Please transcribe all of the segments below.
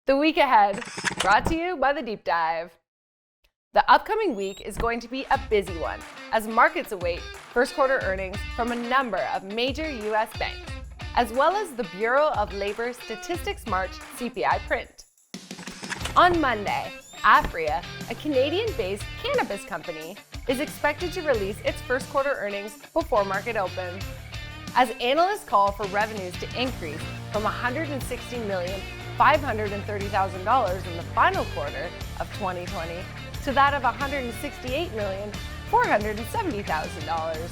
The week ahead, brought to you by The Deep Dive. The upcoming week is going to be a busy one as markets await first quarter earnings from a number of major U.S. banks, as well as the Bureau of Labor Statistics March CPI print. On Monday, Aphria, a Canadian-based cannabis company, is expected to release its first quarter earnings before market open. As analysts call for revenues to increase from $160,530,000 in the final quarter of 2020 to that of $168,470,000.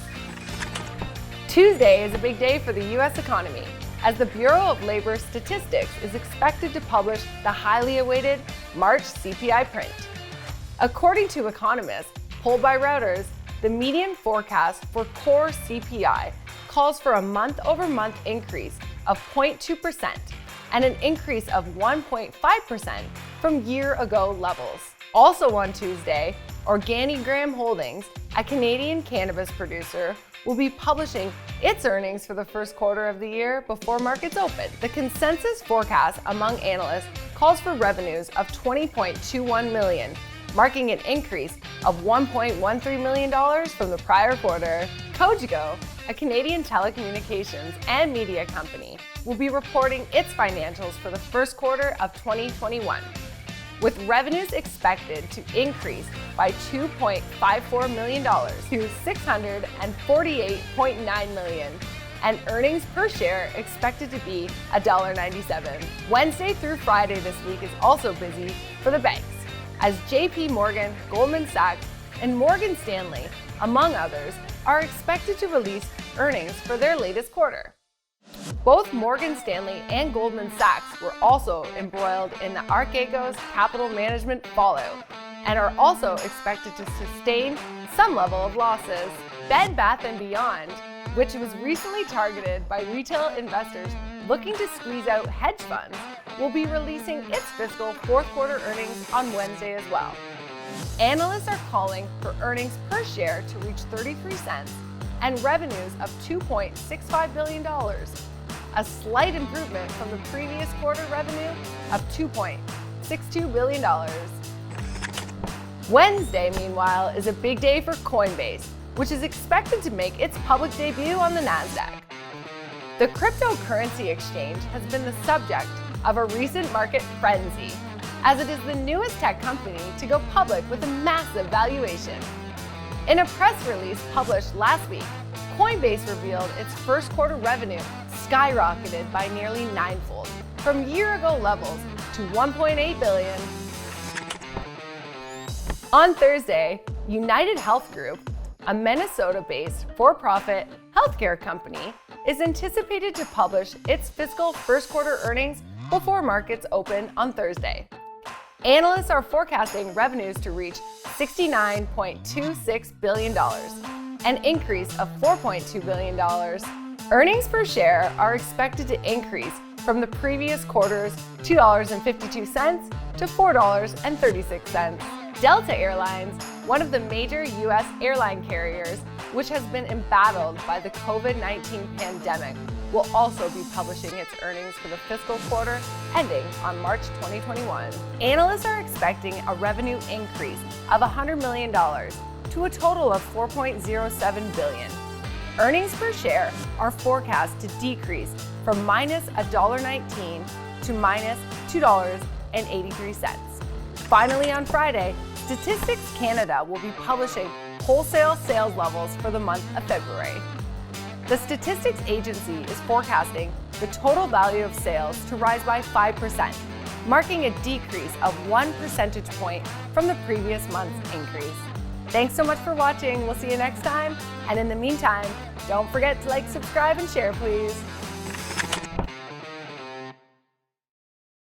Tuesday is a big day for the U.S. economy, as the Bureau of Labor Statistics is expected to publish the highly awaited March CPI print. According to economists polled by Reuters, the median forecast for core CPI calls for a month-over-month increase of 0.2% and an increase of 1.5% from year-ago levels. Also on Tuesday, OrganiGram Holdings, a Canadian cannabis producer, will be publishing its earnings for the first quarter of the year before markets open. The consensus forecast among analysts calls for revenues of $20.21 million, marking an increase of $1.13 million from the prior quarter. Cogeco, a Canadian telecommunications and media company, will be reporting its financials for the first quarter of 2021, with revenues expected to increase by $2.54 million to $648.9 million, and earnings per share expected to be $1.97. Wednesday through Friday this week is also busy for the banks, as JP Morgan, Goldman Sachs, and Morgan Stanley, among others, are expected to release earnings for their latest quarter. Both Morgan Stanley and Goldman Sachs were also embroiled in the Archegos capital management fallout and are also expected to sustain some level of losses. Bed Bath & Beyond, which was recently targeted by retail investors looking to squeeze out hedge funds, will be releasing its fiscal fourth quarter earnings on Wednesday as well. Analysts are calling for earnings per share to reach 33 cents and revenues of $2.65 billion, a slight improvement from the previous quarter revenue of $2.62 billion. Wednesday, meanwhile, is a big day for Coinbase, which is expected to make its public debut on the NASDAQ. The cryptocurrency exchange has been the subject of a recent market frenzy, as it is the newest tech company to go public with a massive valuation. In a press release published last week, Coinbase revealed its first quarter revenue skyrocketed by nearly ninefold from year-ago levels to $1.8 billion. On Thursday, United Health Group, a Minnesota-based for-profit healthcare company, is anticipated to publish its fiscal first quarter earnings before markets open on Thursday. Analysts are forecasting revenues to reach $69.26 billion, an increase of $4.2 billion. Earnings per share are expected to increase from the previous quarter's $2.52 to $4.36. Delta Airlines, one of the major U.S. airline carriers, which has been embattled by the COVID-19 pandemic, will also be publishing its earnings for the fiscal quarter ending on March 2021. Analysts are expecting a revenue increase of $100 million to a total of $4.07 billion. Earnings per share are forecast to decrease from minus $1.19 to minus $2.83. Finally, on Friday, Statistics Canada will be publishing wholesale sales levels for the month of February. The Statistics Agency is forecasting the total value of sales to rise by 5%, marking a decrease of 1 percentage point from the previous month's increase. Thanks so much for watching. We'll see you next time. And in the meantime, don't forget to like, subscribe, and share, please.